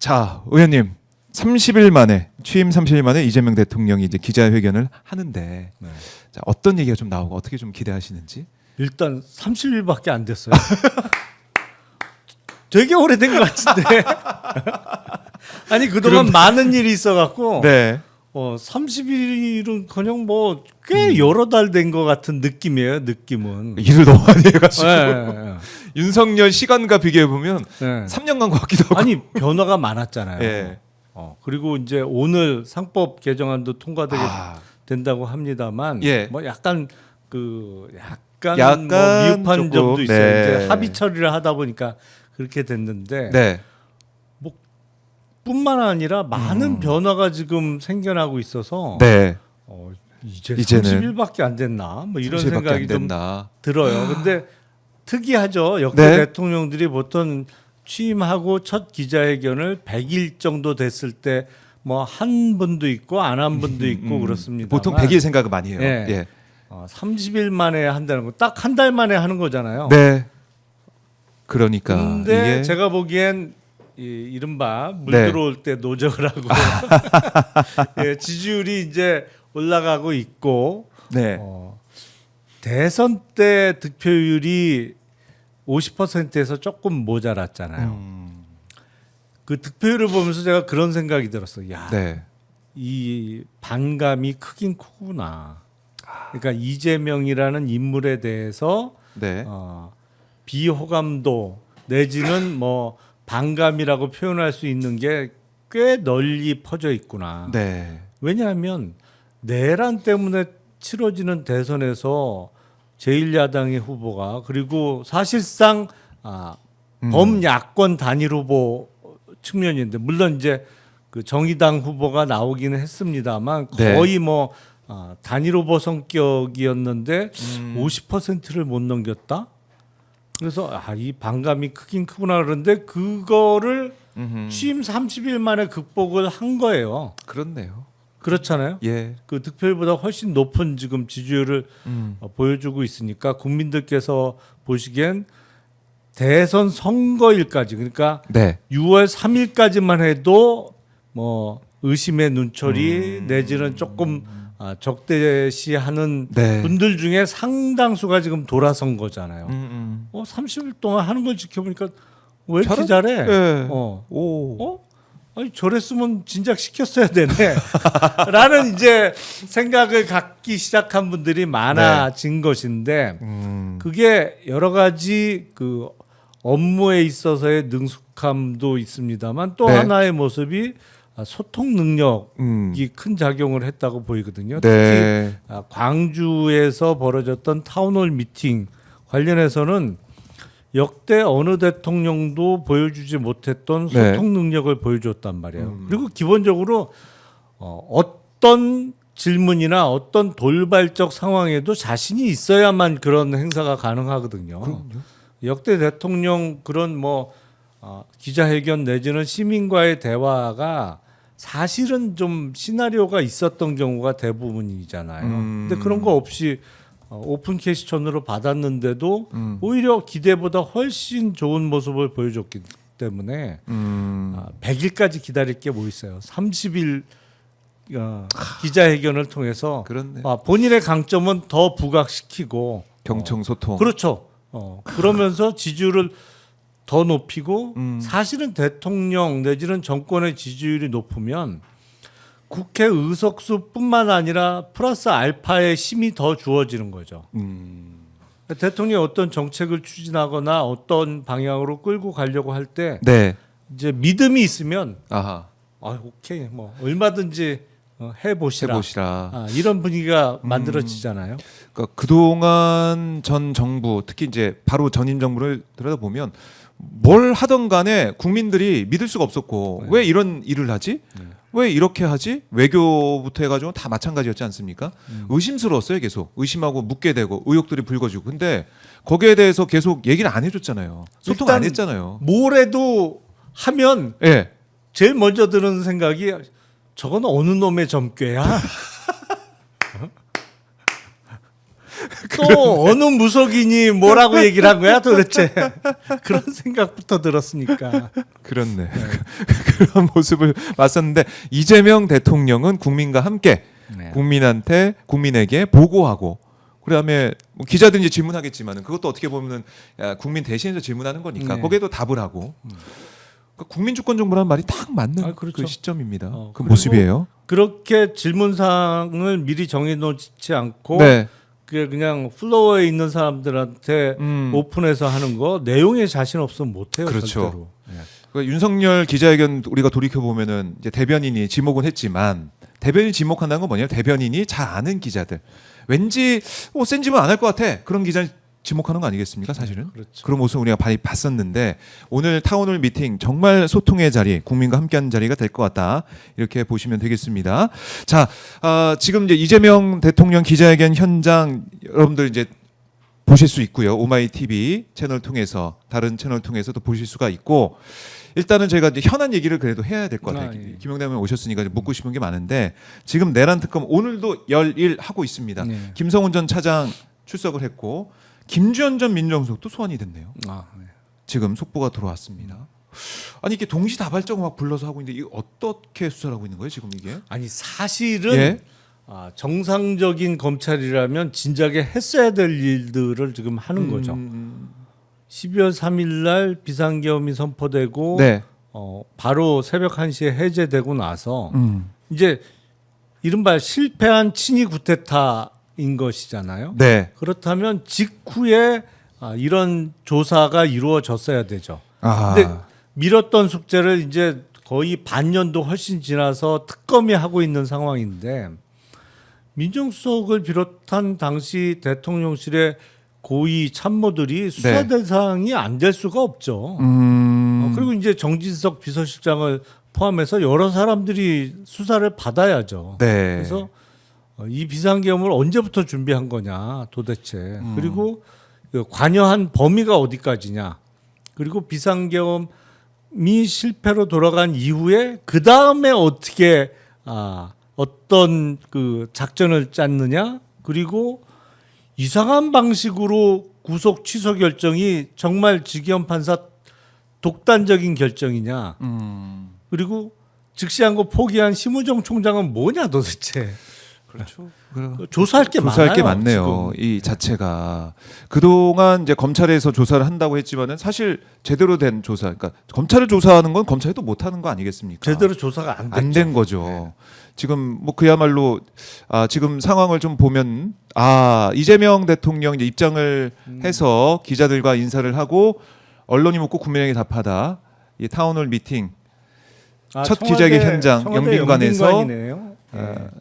자, 의원님 30일 만에 취임 30일 만에 이재명 대통령이 이제 기자회견을 하는데 네. 자, 어떤 얘기가 좀 나오고 어떻게 좀 기대하시는지? 일단 30일밖에 안 됐어요. 되게 오래된 것 같은데. 아니 그동안 많은 일이 있어갖고 네. 30일은 그냥 뭐 꽤 여러 달 된 것 같은 느낌이에요. 느낌은. 일을 너무 많이 해가지고 네. 윤석열 시간과 비교해 보면 네. 3년간 것 같기도 하고. 아니 변화가 많았잖아요. 예. 그리고 이제 오늘 상법 개정안도 통과되게 된다고 합니다만, 예. 뭐 약간 약간 약간 뭐 미흡한 조금, 점도 있어요. 네. 이제 합의 처리를 하다 보니까 그렇게 됐는데, 네. 뿐만 아니라 많은 변화가 지금 생겨나고 있어서 네. 이제 이제는 30일밖에 안 됐나? 뭐 이런 30일밖에 생각이 안 좀 된다. 들어요. 근데 특이하죠. 역대 네. 대통령들이 보통 취임하고 첫 기자회견을 100일 정도 됐을 때 뭐 한 분도 있고 안 한 분도 있고 그렇습니다. 보통 100일 생각을 많이 해요. 예. 예. 30일 만에 한다는 거 딱 한 달 만에 하는 거잖아요. 네. 그러니까 근데 이게 제가 보기엔 이른바 물 네. 들어올 때 노적을 하고 예, 지지율이 이제 올라가고 있고 네. 대선 때 득표율이 50%에서 조금 모자랐잖아요. 그 득표율을 보면서 제가 그런 생각이 들었어요. 야, 네. 이 반감이 크긴 크구나. 그러니까 이재명이라는 인물에 대해서 네. 비호감도 내지는 뭐 반감이라고 표현할 수 있는 게 꽤 널리 퍼져 있구나. 네. 왜냐하면 내란 때문에 치러지는 대선에서 제1야당의 후보가 그리고 사실상 범야권 단일 후보 측면인데 물론 이제 그 정의당 후보가 나오기는 했습니다만 네. 거의 뭐 단일 후보 성격이었는데 50%를 못 넘겼다. 그래서 이 반감이 크긴 크구나 그런데 그거를 취임 30일 만에 극복을 한 거예요. 그렇네요. 그렇잖아요. 예. 그 득표율보다 훨씬 높은 지금 지지율을 보여주고 있으니까 국민들께서 보시기엔 대선 선거일까지 그러니까 네. 6월 3일까지만 해도 뭐 의심의 눈초리 내지는 조금 적대시하는 네. 분들 중에 상당수가 지금 돌아선 거잖아요. 30일 동안 하는 걸 지켜보니까 왜 이렇게 잘해? 예. 오. 아니 저랬으면 진작 시켰어야 되네. 라는 이제 생각을 갖기 시작한 분들이 많아진 것인데 그게 여러 가지 그 업무에 있어서의 능숙함도 있습니다만 또 네. 하나의 모습이 소통 능력이 큰 작용을 했다고 보이거든요. 네. 특히 광주에서 벌어졌던 타운홀 미팅 관련해서는 역대 어느 대통령도 보여주지 못했던 소통 능력을 보여줬단 말이에요. 그리고 기본적으로 어떤 질문이나 어떤 돌발적 상황에도 자신이 있어야만 그런 행사가 가능하거든요. 그럼요. 역대 대통령 그런 뭐 기자회견 내지는 시민과의 대화가 사실은 좀 시나리오가 있었던 경우가 대부분이잖아요. 근데 그런 거 없이 오픈 퀘스천으로 받았는데도 오히려 기대보다 훨씬 좋은 모습을 보여줬기 때문에 100일까지 기다릴 게 뭐 있어요. 30일 기자회견을 통해서 그렇네. 본인의 강점은 더 부각시키고 경청소통. 그렇죠. 그러면서 지지율을 더 높이고 사실은 대통령 내지는 정권의 지지율이 높으면 국회 의석수뿐만 아니라 플러스 알파의 힘이 더 주어지는 거죠. 대통령이 어떤 정책을 추진하거나 어떤 방향으로 끌고 가려고 할 때 네. 이제 믿음이 있으면 아하. 오케이 뭐 얼마든지 해보시라. 이런 분위기가 만들어지잖아요. 그러니까 그동안 전 정부 특히 이제 바로 전임 정부를 들여다보면 뭘 하던 간에 국민들이 믿을 수가 없었고 왜 이런 일을 하지? 왜 이렇게 하지? 외교부터 해가지고 다 마찬가지였지 않습니까? 의심스러웠어요. 계속 의심하고 묻게 되고 의혹들이 불거지고 근데 거기에 대해서 계속 얘기를 안 해줬잖아요. 소통 안 했잖아요. 뭐래도 하면 예. 제일 먼저 드는 생각이 저건 어느 놈의 점괘야? 또 어느 무속인이 뭐라고 얘기를 한 거야 도대체. 그런 생각부터 들었으니까. 그렇네. 그런 모습을 봤었는데 이재명 대통령은 국민과 함께 네. 국민에게 보고하고 그다음에 뭐 기자들이 이제 질문하겠지만은 그것도 어떻게 보면은 국민 대신해서 질문하는 거니까 네. 거기에도 답을 하고 그러니까 국민 주권 정부라는 말이 딱 맞는 그렇죠. 그 시점입니다. 그 그리고 모습이에요. 그렇게 질문 사항을 미리 정해놓지 않고 네. 그냥 플로어에 있는 사람들한테 오픈해서 하는 거 내용에 자신 없으면 못해요. 그렇죠. 절대로. 네. 그러니까 윤석열 기자회견 우리가 돌이켜 보면은 이제 대변인이 지목은 했지만 대변인이 지목한다는 건 뭐냐면 대변인이 잘 아는 기자들 왠지 센 질문 안 할 것 같아 그런 기자 지목하는 거 아니겠습니까 사실은 그렇죠. 그런 모습 우리가 많이 봤었는데 오늘 타운홀 미팅 정말 소통의 자리 국민과 함께하는 자리가 될 것 같다 이렇게 보시면 되겠습니다. 자 지금 이제 이재명 대통령 기자회견 현장 여러분들 이제 보실 수 있고요. 오마이 TV 채널 통해서 다른 채널 통해서도 보실 수가 있고 일단은 저희가 이제 현안 얘기를 그래도 해야 될 것 같아요. 예. 김영남 의원 오셨으니까 이제 묻고 싶은 게 많은데 지금 내란 특검 오늘도 열일하고 있습니다. 네. 김성훈 전 차장 출석을 했고 김주현 전 민정수석도 소환이 됐네요. 네. 지금 속보가 들어왔습니다. 아니 이게 동시다발적으로 막 불러서 하고 있는데 이게 어떻게 수사를 하고 있는 거예요 지금 이게? 아니 사실은 예? 정상적인 검찰이라면 진작에 했어야 될 일들을 지금 하는 거죠. 12월 3일 날 비상계엄이 선포되고 네. 바로 새벽 1시에 해제되고 나서 이제 이른바 실패한 친위 구테타인 것이잖아요. 네. 그렇다면 직후에 이런 조사가 이루어졌어야 되죠. 근데 미뤘던 숙제를 이제 거의 반년도 훨씬 지나서 특검이 하고 있는 상황인데 민정수석을 비롯한 당시 대통령실의 고위 참모들이 수사 네. 대상이 안 될 수가 없죠. 그리고 이제 정진석 비서실장을 포함해서 여러 사람들이 수사를 받아야죠. 네. 그래서 이 비상계엄을 언제부터 준비한 거냐 도대체. 그리고 그 관여한 범위가 어디까지냐. 그리고 비상계엄이 실패로 돌아간 이후에 그 다음에 어떻게 어떤 그 작전을 짰느냐. 그리고 이상한 방식으로 구속 취소 결정이 정말 지기현 판사 독단적인 결정이냐. 그리고 즉시한 거 포기한 심우정 총장은 뭐냐 도대체. 그렇죠. 조사할 게 조사할 많아요. 게 많네요. 지금. 이 자체가 그동안 이제 검찰에서 조사를 한다고 했지만은 사실 제대로 된 조사, 그러니까 검찰을 조사하는 건 검찰도 못 하는 거 아니겠습니까? 제대로 조사가 안 됐죠. 안 된 거죠. 지금 뭐 그야말로 지금 상황을 좀 보면 이재명 대통령 이제 입장을 해서 기자들과 인사를 하고 언론이 묻고 국민에게 답하다. 이 타운홀 미팅 첫 기자회견 현장 영빈관에서 영빈관이네요.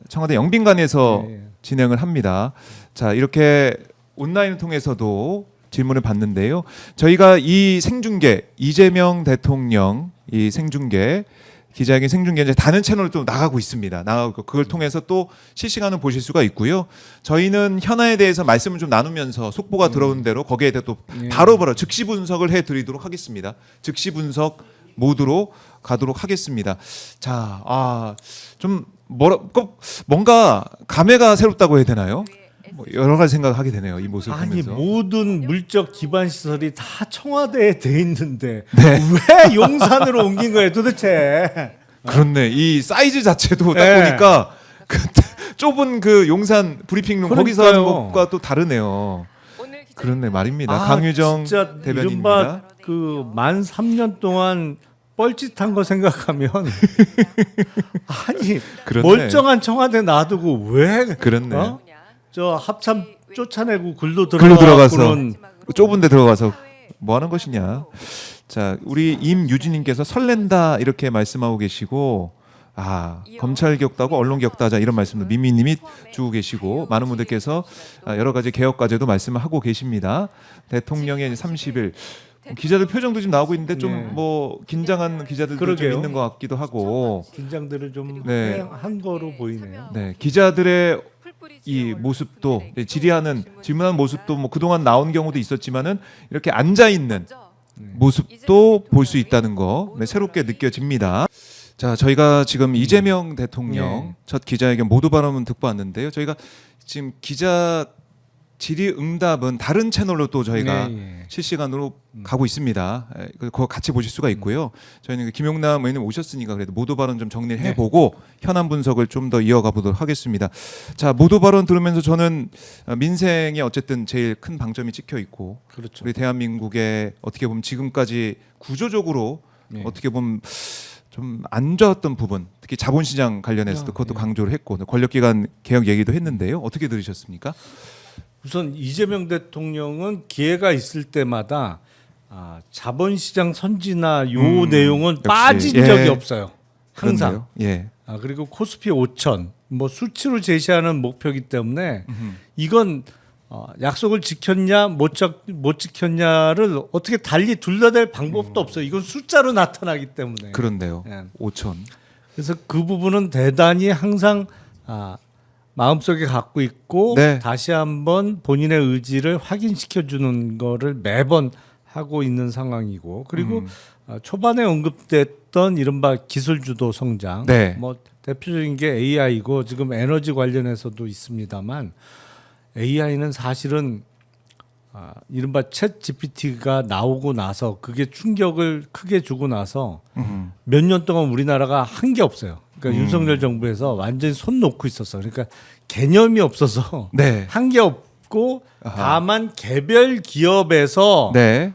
청와대 영빈관에서 예. 진행을 합니다. 자 이렇게 온라인을 통해서도 질문을 받는데요. 저희가 이 생중계 이재명 대통령 이 생중계 기자회견 생중계 이제 다른 채널로 또 나가고 있습니다. 나가고 그걸 통해서 또 실시간으로 보실 수가 있고요. 저희는 현안에 대해서 말씀을 좀 나누면서 속보가 들어온 대로 거기에 대해 또 예. 바로바로 즉시 분석을 해드리도록 하겠습니다. 즉시 분석 모드로 가도록 하겠습니다. 자, 좀 뭔가 감회가 새롭다고 해야 되나요? 뭐 여러 가지 생각을 하게 되네요. 이 모습을 아니 보면서. 모든 물적 기반 시설이 다 청와대에 돼 있는데 네. 왜 용산으로 옮긴 거예요 도대체? 그렇네. 이 사이즈 자체도 딱 네. 보니까 그 좁은 그 용산 브리핑룸 거기서 하는 그러니까요. 것과 또 다르네요. 그렇네 말입니다. 강유정 진짜 대변인입니다. 이른바 그만 3년 동안 뻘짓한 거 생각하면 아니 그렇네. 멀쩡한 청와대 놔두고 왜 그렇네. 저 합참 쫓아내고 글로 들어가서 들어가고는 좁은 데 들어가서 뭐 하는 것이냐. 자, 우리 임유진님께서 설렌다 이렇게 말씀하고 계시고 검찰 개혁다고 언론 개혁다자 이런 말씀도 미미님이 주고 계시고 많은 분들께서 여러 가지 개혁 과제도 말씀을 하고 계십니다. 대통령의 30일 기자들 표정도 지금 나오고 있는데 좀 네. 뭐 긴장한 기자들도 좀 그러게요. 있는 것 같기도 하고 긴장들을 좀 네. 한 거로 보이네요. 네, 기자들의 이 모습도 질의하는 질문하는 모습도 뭐 그동안 나온 경우도 있었지만은 이렇게 앉아 있는 모습도 볼 수 있다는 거 새롭게 느껴집니다. 자, 저희가 지금 이재명 대통령 네. 첫 기자회견 모두 발언은 듣고 왔는데요. 저희가 지금 기자 질의응답은 다른 채널로 또 저희가 네, 실시간으로 가고 있습니다. 그거 같이 보실 수가 있고요. 저희는 김용남 의원님 오셨으니까 그래도 모두 발언 좀 정리를 해보고 현안 분석을 좀 더 이어가 보도록 하겠습니다. 자, 모두 발언 들으면서 저는 민생에 어쨌든 제일 큰 방점이 찍혀 있고 그렇죠. 우리 대한민국의 어떻게 보면 지금까지 구조적으로 네. 어떻게 보면 좀 안 좋았던 부분, 특히 자본시장 관련해서도 그것도 강조를 했고 권력기관 개혁 얘기도 했는데요. 어떻게 들으셨습니까? 우선 이재명 대통령은 기회가 있을 때마다 자본시장 선진화 요 내용은 역시, 빠진 예. 적이 없어요. 항상. 그런데요. 예. 그리고 코스피 5천 뭐 수치로 제시하는 목표이기 때문에 이건 약속을 지켰냐 못 지켰냐를 어떻게 달리 둘러댈 방법도 없어요. 이건 숫자로 나타나기 때문에. 그런데요. 예. 5천. 그래서 그 부분은 대단히 항상 마음속에 갖고 있고 네. 다시 한번 본인의 의지를 확인시켜 주는 거를 매번 하고 있는 상황이고 그리고 초반에 언급됐던 이른바 기술 주도 성장 네. 뭐 대표적인 게 AI고 지금 에너지 관련해서도 있습니다만 AI는 사실은 이른바 챗 GPT가 나오고 나서 그게 충격을 크게 주고 나서 몇 년 동안 우리나라가 한 게 없어요. 그러니까 윤석열 정부에서 완전히 손 놓고 있었어. 그러니까 개념이 없어서 네. 한 게 없고 다만 개별 기업에서 네.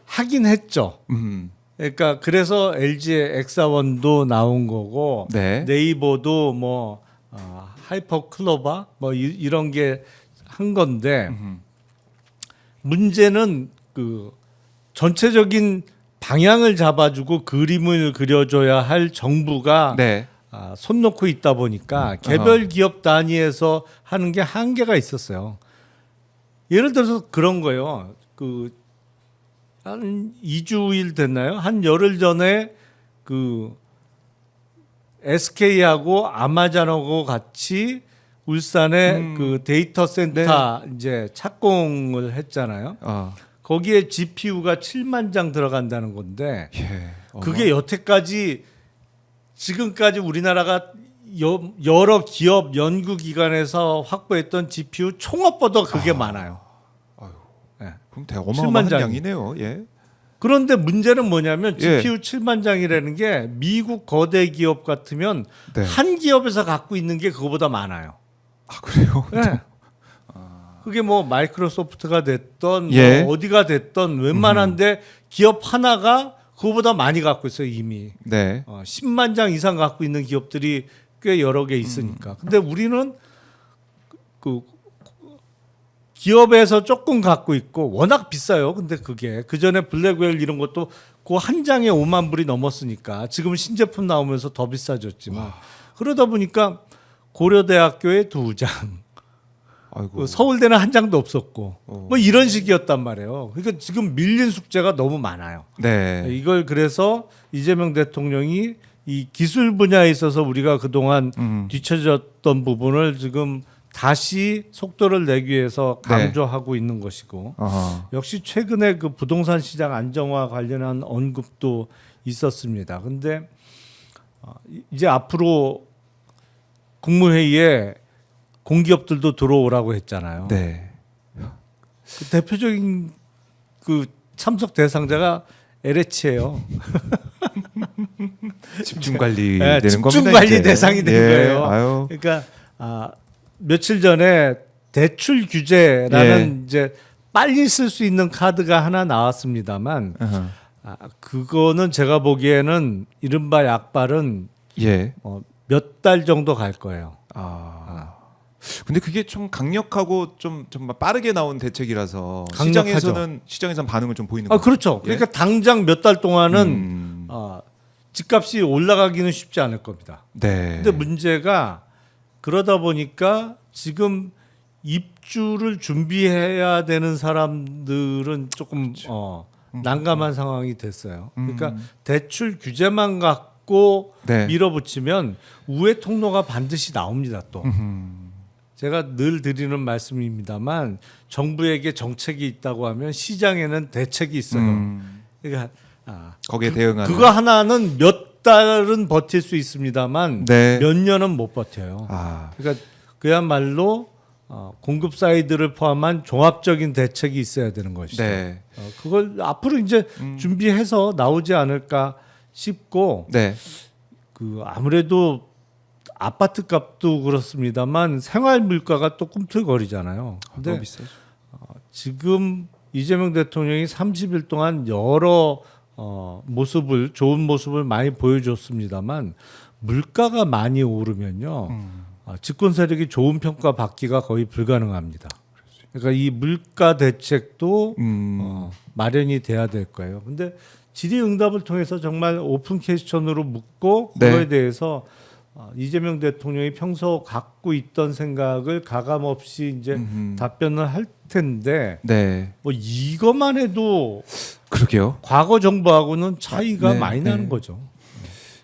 하긴 했죠. 음. 그러니까 그래서 LG의 엑사원도 나온 거고 네. 네이버도 뭐 하이퍼 클로바 뭐 이런 게 한 건데 문제는 그 전체적인 방향을 잡아주고 그림을 그려줘야 할 정부가 네. 손 놓고 있다 보니까 개별 기업 단위에서 하는 게 한계가 있었어요. 예를 들어서 그런 거예요. 한 2주일 됐나요? 한 열흘 전에 그 SK하고 아마존하고 같이 울산에 그 데이터 센터 이제 착공을 했잖아요. 거기에 GPU가 7만 장 들어간다는 건데 예. 그게 여태까지 지금까지 우리나라가 여러 기업 연구기관에서 확보했던 GPU 총합보다 그게 많아요. 그럼 되게 어마어마한 7만 장. 양이네요. 예. 그런데 문제는 뭐냐면 예. GPU 7만 장이라는 게 미국 거대 기업 같으면 네. 한 기업에서 갖고 있는 게 그거보다 많아요. 그래요? 네. 그게 뭐 마이크로소프트가 됐던 예. 뭐 어디가 됐던 웬만한데 기업 하나가 그거보다 많이 갖고 있어요 이미. 네. 10만 장 이상 갖고 있는 기업들이 꽤 여러 개 있으니까. 근데 우리는 그 기업에서 조금 갖고 있고 워낙 비싸요. 근데 그게 그 전에 블랙웰 이런 것도 그 한 장에 5만 불이 넘었으니까 지금은 신제품 나오면서 더 비싸졌지만 그러다 보니까 고려대학교에 2장, 아이고. 서울대는 한 장도 없었고 뭐 이런 식이었단 말이에요. 그러니까 지금 밀린 숙제가 너무 많아요. 네. 이걸 그래서 이재명 대통령이 이 기술 분야에 있어서 우리가 그동안 뒤처졌던 부분을 지금 다시 속도를 내기 위해서 강조하고 있는 것이고 역시 최근에 그 부동산 시장 안정화 관련한 언급도 있었습니다. 근데 이제 앞으로 국무회의에 공기업들도 들어오라고 했잖아요. 네. 그 대표적인 그 참석 대상자가 LH예요. 집중 관리 네, 되는 겁니다. 집중 관리 이제. 대상이 된 예. 거예요. 아유. 그러니까 며칠 전에 대출 규제라는 이제 빨리 쓸 수 있는 카드가 하나 나왔습니다만 그거는 제가 보기에는 이른바 약발은 예. 몇 달 정도 갈 거예요. 근데 그게 좀 강력하고 좀 정말 빠르게 나온 대책이라서 강력하죠. 시장에서는 반응을 좀 보이는 거죠. 그렇죠. 예? 그러니까 당장 몇 달 동안은 집값이 올라가기는 쉽지 않을 겁니다. 네. 근데 문제가 그러다 보니까 지금 입주를 준비해야 되는 사람들은 조금 난감한 상황이 됐어요. 그러니까 대출 규제만 갖고 네. 밀어붙이면 우회 통로가 반드시 나옵니다. 또 제가 늘 드리는 말씀입니다만 정부에게 정책이 있다고 하면 시장에는 대책이 있어요. 그러니까 거기에 대응하는 그거 하나는 몇 달은 버틸 수 있습니다만 네. 몇 년은 못 버텨요. 그러니까 그야말로 공급 사이드를 포함한 종합적인 대책이 있어야 되는 것이죠. 네. 그걸 앞으로 이제 준비해서 나오지 않을까 싶고 네. 그 아무래도 아파트 값도 그렇습니다만 생활 물가가 또 꿈틀거리잖아요. 근데 너무 비싸죠. 지금 이재명 대통령이 30일 동안 여러 좋은 모습을 많이 보여줬습니다만 물가가 많이 오르면요. 집권 세력이 좋은 평가 받기가 거의 불가능합니다. 그러니까 이 물가 대책도 마련이 돼야 될 거예요. 근데 질의응답을 통해서 정말 오픈 퀘스천으로 묻고 그거에 네. 대해서 이재명 대통령이 평소 갖고 있던 생각을 가감 없이 이제 답변을 할 텐데 네. 뭐 이것만 해도 그러게요. 과거 정부하고는 차이가 네, 많이 네. 나는 거죠.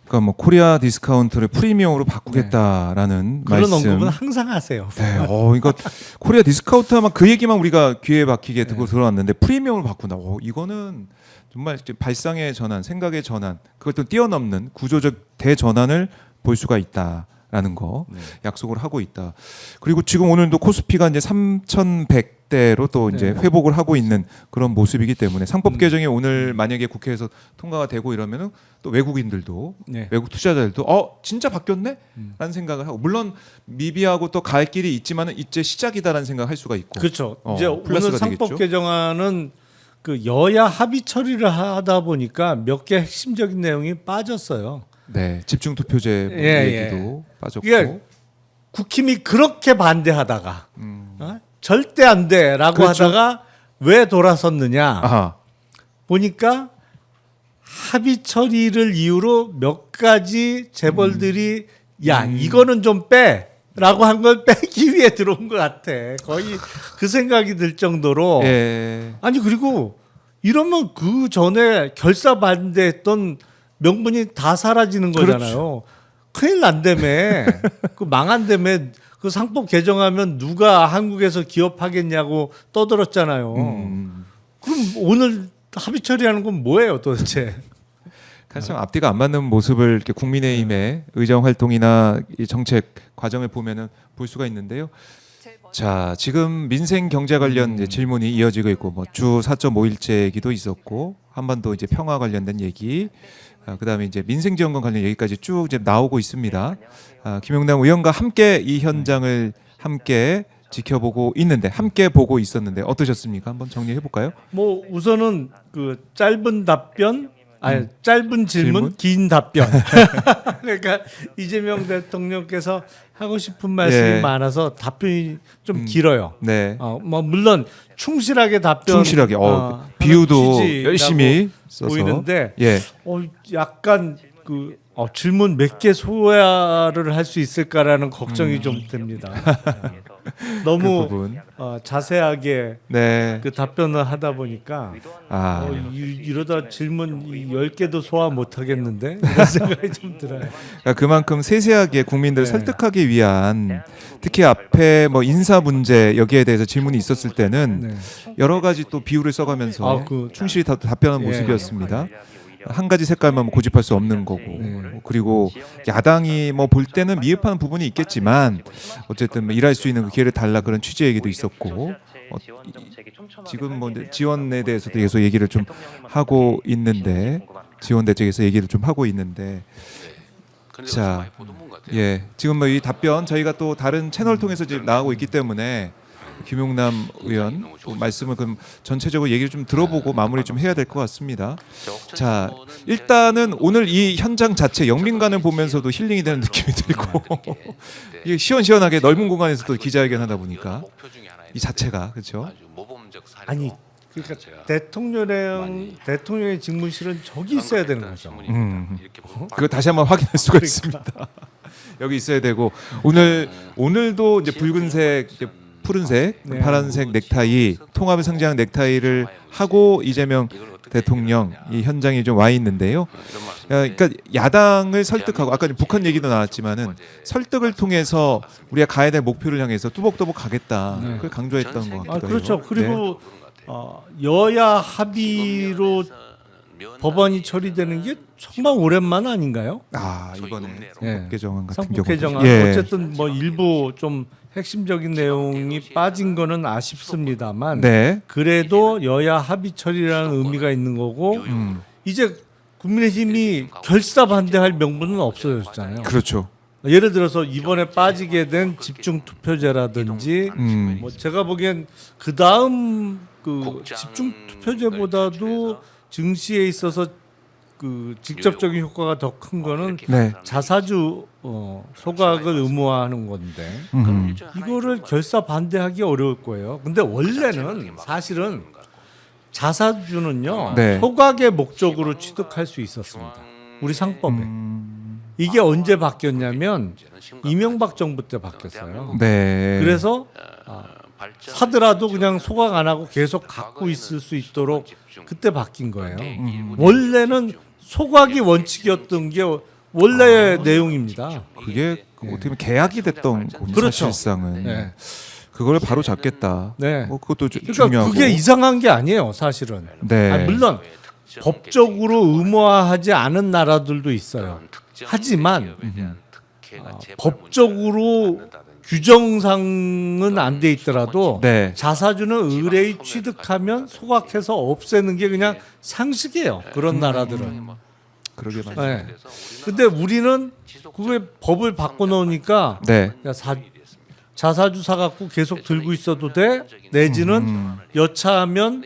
그러니까 뭐 코리아 디스카운트를 프리미엄으로 바꾸겠다라는 그런 말씀. 언급은 항상 하세요. 네. 이거 코리아 디스카운트 하면 그 얘기만 우리가 귀에 박히게 듣고 들어왔는데 프리미엄을 바꾼다. 이거는 정말 발상의 전환, 생각의 전환, 그것도 뛰어넘는 구조적 대전환을 볼 수가 있다라는 거 약속을 하고 있다. 그리고 지금 오늘도 코스피가 이제 3,100대로 또 이제 회복을 하고 있는 그런 모습이기 때문에 상법 개정이 오늘 만약에 국회에서 통과가 되고 이러면은 또 외국인들도 네. 외국 투자자들도 진짜 바뀌었네? 라는 생각을 하고 물론 미비하고 또 갈 길이 있지만은 이제 시작이다라는 생각을 할 수가 있고. 그렇죠. 이제 플러스가 오늘 상법 되겠죠. 개정안은 그 여야 합의 처리를 하다 보니까 몇 개 핵심적인 내용이 빠졌어요. 네, 집중 투표제 뭐 예, 얘기도 빠졌고. 이게 국힘이 그렇게 반대하다가 절대 안 돼라고 그렇죠. 하다가 왜 돌아섰느냐 아하. 보니까 합의 처리를 이유로 몇 가지 재벌들이 야 이거는 좀 빼라고 한 걸 빼기 위해 들어온 것 같아. 거의 그 생각이 들 정도로 예. 아니 그리고 이러면 그 전에 결사 반대했던 명분이 다 사라지는 거잖아요. 그렇죠. 큰일 난다며. 그 망한다며. 그 상법 개정하면 누가 한국에서 기업하겠냐고 떠들었잖아요. 그럼 오늘 합의 처리하는 건 뭐예요 도대체? 가장 앞뒤가 안 맞는 모습을 이렇게 국민의힘의 의정 활동이나 이 정책 과정을 보면은 볼 수가 있는데요. 자, 지금 민생 경제 관련 이제 질문이 이어지고 있고 뭐 주 4.5일제 얘기도 있었고 한반도 이제 평화 관련된 얘기, 그다음에 이제 민생 지원금 관련 얘기까지 쭉 이제 나오고 있습니다. 김용남 의원과 함께 이 현장을 함께 지켜보고 있는데 함께 보고 있었는데 어떠셨습니까? 한번 정리해 볼까요? 뭐 우선은 그 짧은 답변 아니 짧은 질문, 질문? 긴 답변. 그러니까 이재명 대통령께서 하고 싶은 말씀이 예. 많아서 답변이 좀 길어요. 네. 뭐 물론 충실하게 답변, 충실하게 하는 비유도 취지라고 열심히 써서 보이는데 예. 약간 그 질문 몇 개 소화를 할 수 있을까라는 걱정이 좀 됩니다. 그 너무 부분. 자세하게 네. 그 답변을 하다 보니까 이러다 질문 10개도 소화 못 하겠는데 이런 생각이 좀 들어요. 그러니까 그만큼 세세하게 국민들을 네. 설득하기 위한 특히 앞에 뭐 인사 문제 여기에 대해서 질문이 있었을 때는 네. 여러 가지 또 비유를 써가면서 충실히 답변한 예. 모습이었습니다. 한 가지 색깔만 뭐 고집할 수 없는 거고 그리고 야당이 뭐 볼 때는 미흡한 부분이 있겠지만 어쨌든 뭐 일할 수 있는 그 기회를 달라 그런 취지 얘기도 있었고 지금 뭐 이제 지원에 대해서도 계속 얘기를 좀 하고 있는데 지원 대책에서 얘기를 좀 하고 있는데 자, 예, 지금 뭐 이 답변 저희가 또 다른 채널 통해서 지금 나가고 있기 때문에 김용남 의원 또 말씀을 그럼 전체적으로 얘기를 좀 들어보고 마무리 좀 해야 될 것 같습니다. 자, 일단은 오늘 이 현장 자체 영민관을 보면서도 힐링이 되는 느낌이 들고 이게 시원시원하게 넓은 공간에서 또 기자회견 하다 보니까 이 자체가 그렇죠. 아니 그러니까 대통령의 직무실은 저기 있어야 되는 거죠. 그거 다시 한번 확인할 수가 있습니다. 여기 있어야 되고 오늘도 이제 붉은색, 이제 푸른색, 네. 파란색 넥타이 통합을 상징하는 넥타이를 하고 이재명 대통령 이 현장에 좀 와 있는데요. 그러니까 야당을 설득하고 아까 북한 얘기도 나왔지만은 설득을 통해서 우리가 가야 될 목표를 향해서 뚜벅뚜벅 가겠다. 그걸 강조했던 것 같기도 해요. 그렇죠. 네. 그리고 여야 합의로 법안이 처리되는 게 정말 오랜만 아닌가요? 아 이번에 예. 상법 개정안 같은 상법 경우 개정안 어쨌든 뭐 일부 좀 핵심적인 내용이 빠진 거는 아쉽습니다만 네. 그래도 여야 합의 처리라는 의미가 있는 거고 이제 국민의힘이 결사 반대할 명분은 없어졌잖아요. 그렇죠. 예를 들어서 이번에 빠지게 된 집중 투표제라든지 뭐 제가 보기엔 그 다음 그 집중 투표제보다도 증시에 있어서 그 직접적인 효과가 더 큰 거는 네. 자사주 소각을 의무화하는 건데 이거를 결사 반대하기 어려울 거예요. 근데 원래는 사실은 자사주는요 네. 소각의 목적으로 취득할 수 있었습니다. 우리 상법에. 이게 언제 바뀌었냐면 이명박 정부 때 바뀌었어요. 네. 그래서 사더라도 그냥 소각 안 하고 계속 갖고 있을 수 있도록 그때 바뀐 거예요. 원래는 소각이 원칙이었던 게 원래의 내용입니다. 그게 어떻게 보면 계약이 됐던 거군요. 그렇죠. 사실상은 네. 그걸 바로 잡겠다. 네. 뭐 그것도 그러니까 중요하고. 그게 이상한 게 아니에요, 사실은. 네. 아니, 물론 법적으로 의무화하지 않은 나라들도 있어요. 하지만 법적으로 규정상은 안 돼 있더라도 네. 자사주는 의뢰의 취득하면 소각해서 없애는 게 그냥 상식이에요. 그런 나라들은. 그러게 말이죠. 네. 근데 우리는 그게 법을 바꿔 놓으니까 네. 야, 자사주 사갖고 계속 들고 있어도 돼. 내지는 여차하면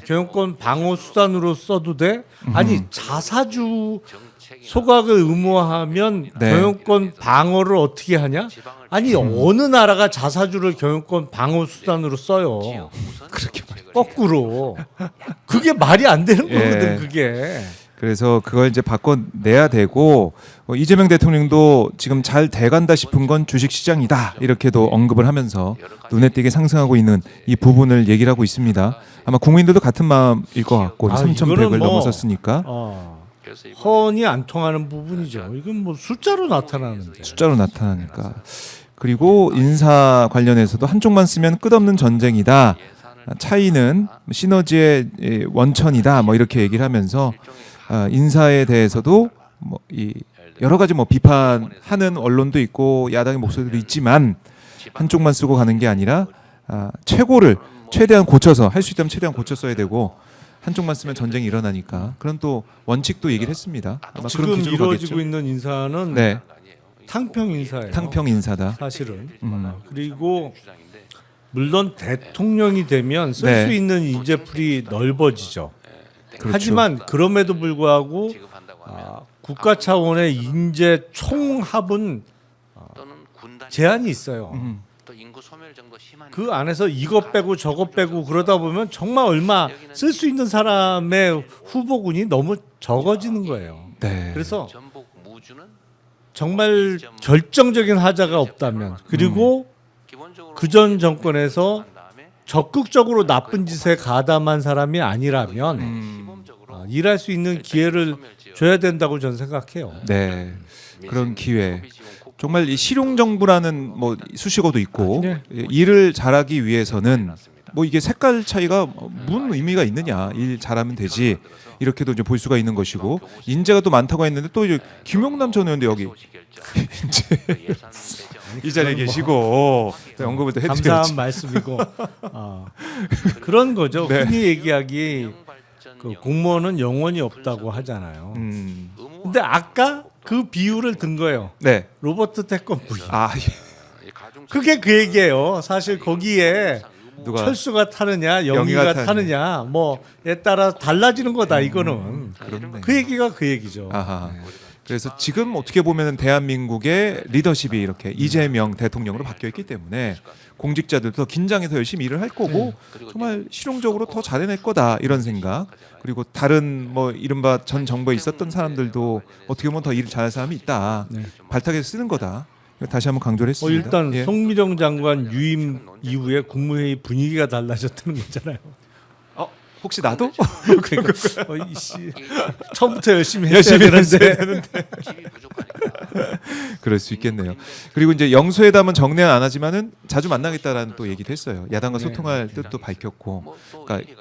경영권 방어 수단으로 써도 돼. 아니 자사주 소각을 의무화하면 네. 경영권 방어를 어떻게 하냐? 아니 어느 나라가 자사주를 경영권 방어 수단으로 써요. 그렇게 말이죠. 거꾸로. 그게 말이 안 되는 예. 거거든 그게. 그래서 그걸 이제 바꿔내야 되고 이재명 대통령도 지금 잘 돼간다 싶은 건 주식시장이다 이렇게도 언급을 하면서 눈에 띄게 상승하고 있는 이 부분을 얘기를 하고 있습니다. 아마 국민들도 같은 마음일 것 같고 3,100을 이거는 뭐, 넘어섰으니까 헌이 안 통하는 부분이죠. 이건 뭐 숫자로 나타나는데. 숫자로 나타나니까. 그리고 인사 관련해서도 한쪽만 쓰면 끝없는 전쟁이다. 차이는 시너지의 원천이다. 뭐 이렇게 얘기를 하면서 인사에 대해서도 뭐 이 여러 가지 뭐 비판하는 언론도 있고 야당의 목소리도 있지만 한쪽만 쓰고 가는 게 아니라 최고를 최대한 고쳐서 할 수 있다면 최대한 고쳐 써야 되고 한쪽만 쓰면 전쟁이 일어나니까 그런 또 원칙도 얘기를 했습니다. 아마 그런 지금 기준으로 이루어지고 가겠죠. 있는 인사는 네, 탕평 인사예요. 탕평 인사다. 사실은. 그리고 물론 대통령이 되면 쓸 네. 수 있는 인재풀이 넓어지죠. 그렇죠. 하지만 그럼에도 불구하고 국가 차원의 인재 총합은 제한이 있어요. 그 안에서 이것 빼고 저것 빼고 그러다 보면 정말 얼마 쓸 수 있는 사람의 후보군이 너무 적어지는 거예요. 네. 그래서 정말 결정적인 하자가 없다면 그리고 그전 정권에서 적극적으로 나쁜 짓에 가담한 사람이 아니라면 일할 수 있는 기회를 줘야 된다고 저는 생각해요. 네. 그런 기회. 정말 이 실용 정부라는 뭐 수식어도 있고 네. 일을 잘하기 위해서는 뭐 이게 색깔 차이가 무슨 의미가 있느냐. 일 잘하면 되지. 이렇게도 이제 볼 수가 있는 것이고 인재가 또 많다고 했는데 또 이제 김용남 전 의원도 여기 이 자리에 계시고 언급을 또 해드려야지. 감사한 말씀이고 그런 거죠. 네. 흔히 얘기하기 그 공무원은 영원히 없다고 하잖아요. 근데 아까 그 비유를 든 거예요. 네. 로버트 태권브이. 아 그게 그 얘기예요. 사실 거기에 누가 철수가 타느냐 영희가 영희가 타느냐 뭐에 따라 달라지는 거다 이거는. 그렇네. 그 얘기가 그 얘기죠. 아하. 그래서 지금 어떻게 보면 대한민국의 리더십이 이렇게 이재명 대통령으로 바뀌어 있기 때문에 공직자들도 더 긴장해서 열심히 일을 할 거고 정말 실용적으로 더 잘해낼 거다 이런 생각. 그리고 다른 뭐 이른바 전 정부에 있었던 사람들도 어떻게 보면 더 일을 잘할 사람이 있다. 발탁해서 쓰는 거다. 다시 한번 강조를 했습니다. 일단 예. 송미령 장관 유임 이후에 국무회의 분위기가 달라졌다는 거잖아요. 혹시 나도? 그러니까 이씨 처음부터 열심히 했어야 되는데. 그럴 수 있겠네요. 그리고 이제 영수회담은 정례는 안 하지만은 자주 만나겠다라는 또 얘기도 했어요. 야당과 네. 소통할 뜻도 밝혔고, 그러니까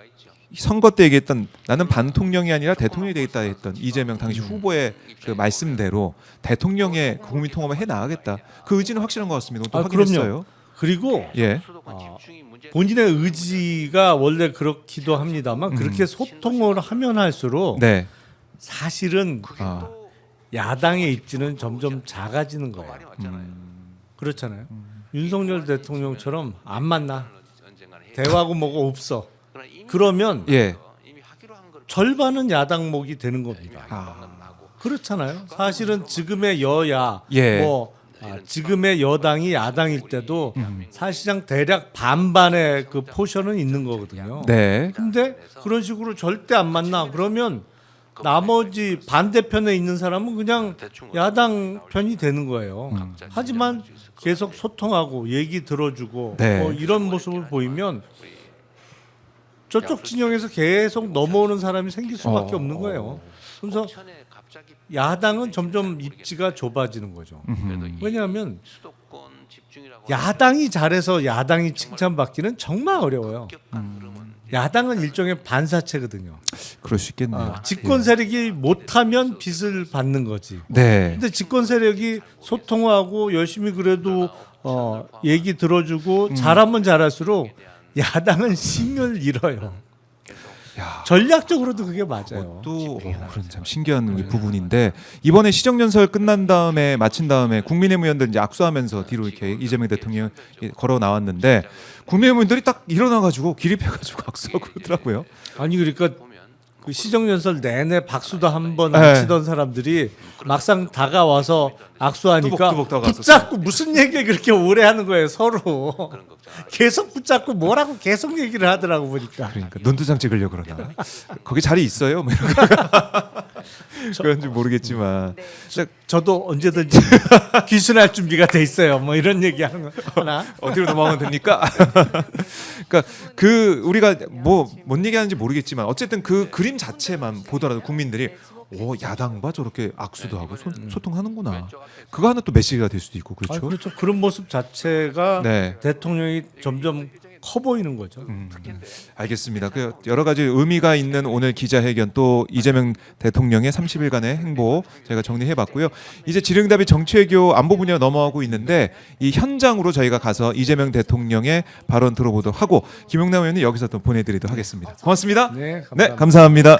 선거 때 얘기했던 나는 반통령이 아니라 대통령이 되겠다 했던 이재명 당시 후보의 그 말씀대로 대통령의 국민 통합을 해 나가겠다. 그 의지는 확실한 것 같습니다. 또 확인했어요. 그럼요. 그리고 예. 본인의 의지가 원래 그렇기도 합니다만 그렇게 소통을 하면 할수록 네. 사실은 아. 야당의 입지는 점점 작아지는 거예요. 그렇잖아요. 윤석열 대통령처럼 안 만나. 대화고 뭐고 없어. 그러면 예. 절반은 야당목이 되는 겁니다. 그렇잖아요. 사실은 지금의 여야, 예. 지금의 여당이 야당일 때도 사실상 대략 반반의 그 포션은 있는 거거든요. 네. 근데 그런 식으로 절대 안 만나. 그러면 나머지 반대편에 있는 사람은 그냥 야당 편이 되는 거예요. 하지만 계속 소통하고 얘기 들어주고 네. 이런 모습을 보이면 저쪽 진영에서 계속 넘어오는 사람이 생길 수밖에 없는 거예요. 그래서 야당은 점점 입지가 좁아지는 거죠. 왜냐하면 야당이 잘해서 야당이 칭찬받기는 정말 어려워요. 야당은 일종의 반사체거든요. 그럴 수 있겠네요. 집권 세력이 못하면 빚을 받는 거지. 네. 근데 집권 세력이 소통하고 열심히 그래도 얘기 들어주고 잘하면 잘할수록 야당은 힘을 잃어요. 야. 전략적으로도 그게 맞아요. 또 그런 참 신기한 부분인데 이번에 시정연설 끝난 다음에 마친 다음에 국민의힘 의원들 이제 악수하면서 뒤로 이렇게 이재명 대통령 걸어 나왔는데 국민의힘 의원들이 딱 일어나가지고 기립해가지고 악수하고 그러더라고요. 아니 그러니까 그 시정연설 내내 박수도 한 번 네. 안 치던 사람들이 막상 다가와서 악수하니까 뚜벅뚜벅 다가왔었어요. 붙잡고 무슨 얘기를 그렇게 오래 하는 거예요 서로. 계속 붙잡고 뭐라고 계속 얘기를 하더라고 보니까. 그러니까 눈두장 찍으려고 그러나 거기 자리 있어요? 뭐 이런 그런지 모르겠지만 저도 언제든지 귀순할 준비가 돼 있어요. 뭐 이런 얘기 하는 거 하나. 어디로 넘어가면 됩니까? 그러니까 그 우리가 뭔 얘기하는지 모르겠지만 어쨌든 그 그림 자체만 보더라도 국민들이 오 야당과 저렇게 악수도 하고 소통하는구나. 그거 하나 또 메시지가 될 수도 있고 그렇죠. 그렇죠. 그런 모습 자체가 네. 대통령이 점점 커 보이는 거죠. 알겠습니다. 그 여러 가지 의미가 있는 오늘 기자회견 또 이재명 대통령의 30일간의 행보 저희가 정리해봤고요. 이제 질의응답이 정치외교 안보 분야로 넘어가고 있는데 이 현장으로 저희가 가서 이재명 대통령의 발언 들어보도록 하고 김용남 의원님 여기서 또 보내드리도록 하겠습니다. 고맙습니다. 네, 네, 감사합니다.